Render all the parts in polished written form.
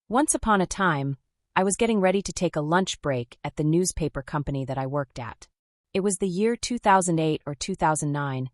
Once upon a time, I was getting ready to take a lunch break at the newspaper company that I worked at. It was the year 2008 or 2009.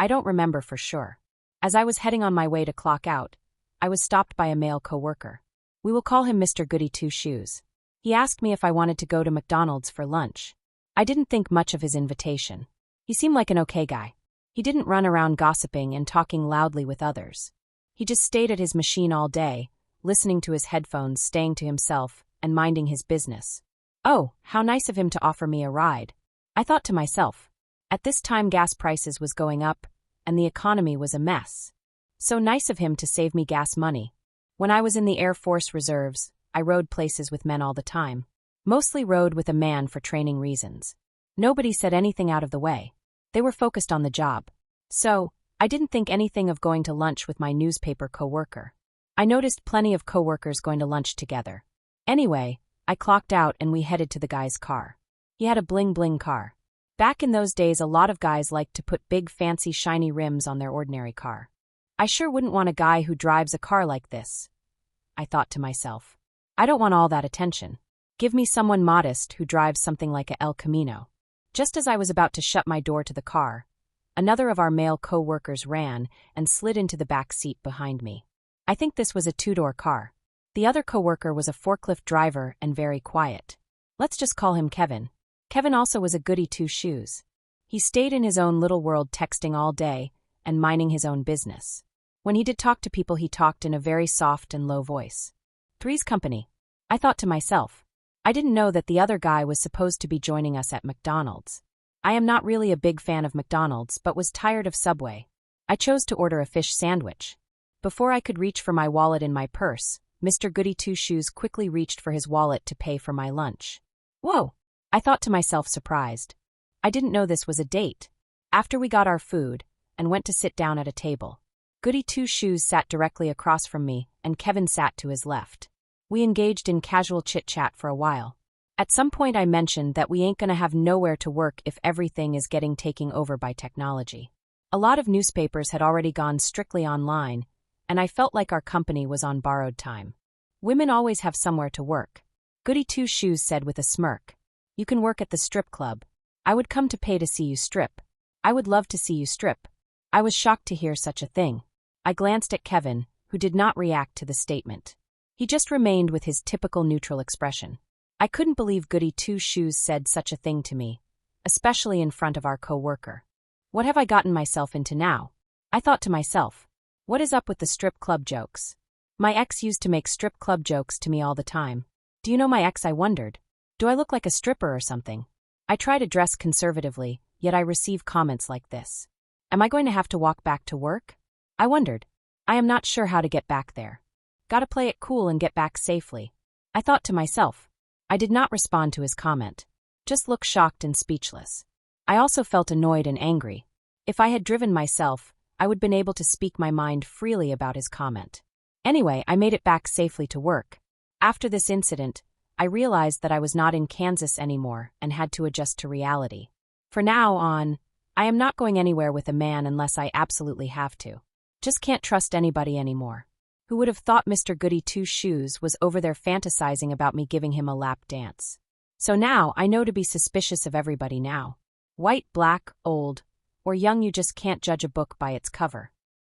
I don't remember for sure. As I was heading on my way to clock out, I was stopped by a male coworker. We will call him Mister Goody Two Shoes. He asked me if I wanted to go to McDonald's for lunch. I didn't think much of his invitation. He seemed like an okay guy. He didn't run around gossiping and talking loudly with others. He just stayed at his machine all day, listening to his headphones, staying to himself, and minding his business. Oh, how nice of him to offer me a ride. I thought to myself. At this time gas prices was going up, and the economy was a mess. So nice of him to save me gas money. When I was in the Air Force Reserves, I rode places with men all the time. Mostly rode with a man for training reasons. Nobody said anything out of the way. They were focused on the job. So, I didn't think anything of going to lunch with my newspaper coworker. I noticed plenty of coworkers going to lunch together. Anyway, I clocked out and we headed to the guy's car. He had a bling-bling car. Back in those days, a lot of guys liked to put big fancy shiny rims on their ordinary car. I sure wouldn't want a guy who drives a car like this. I thought to myself. I don't want all that attention. Give me someone modest who drives something like a El Camino. Just as I was about to shut my door to the car, another of our male co-workers ran and slid into the back seat behind me. I think this was a two-door car. The other co-worker was a forklift driver and very quiet. Let's just call him Kevin. Kevin also was a goody two shoes. He stayed in his own little world texting all day and minding his own business. When he did talk to people, he talked in a very soft and low voice. Three's Company. I thought to myself. I didn't know that the other guy was supposed to be joining us at McDonald's. I am not really a big fan of McDonald's but was tired of Subway. I chose to order a fish sandwich. Before I could reach for my wallet in my purse, Mr. Goody Two Shoes quickly reached for his wallet to pay for my lunch. Whoa! I thought to myself, surprised. I didn't know this was a date. After we got our food and went to sit down at a table, Goody Two Shoes sat directly across from me and Kevin sat to his left. We engaged in casual chit-chat for a while. At some point I mentioned that we ain't gonna have nowhere to work if everything is getting taken over by technology. A lot of newspapers had already gone strictly online, and I felt like our company was on borrowed time. Women always have somewhere to work. Goody Two Shoes said with a smirk. You can work at the strip club. I would come to pay to see you strip. I would love to see you strip. I was shocked to hear such a thing. I glanced at Kevin, who did not react to the statement. He just remained with his typical neutral expression. I couldn't believe Goody Two Shoes said such a thing to me, especially in front of our co-worker. What have I gotten myself into now? I thought to myself. What is up with the strip club jokes? My ex used to make strip club jokes to me all the time. Do you know my ex? I wondered. Do I look like a stripper or something? I try to dress conservatively, yet I receive comments like this. Am I going to have to walk back to work? I wondered. I am not sure how to get back there. Gotta play it cool and get back safely. I thought to myself. I did not respond to his comment. Just looked shocked and speechless. I also felt annoyed and angry. If I had driven myself, I would have been able to speak my mind freely about his comment. Anyway, I made it back safely to work. After this incident, I realized that I was not in Kansas anymore and had to adjust to reality. For now on, I am not going anywhere with a man unless I absolutely have to. Just can't trust anybody anymore. Who would have thought Mr. Goody Two Shoes was over there fantasizing about me giving him a lap dance? So now I know to be suspicious of everybody now. White, black, old, or young, you just can't judge a book by its cover.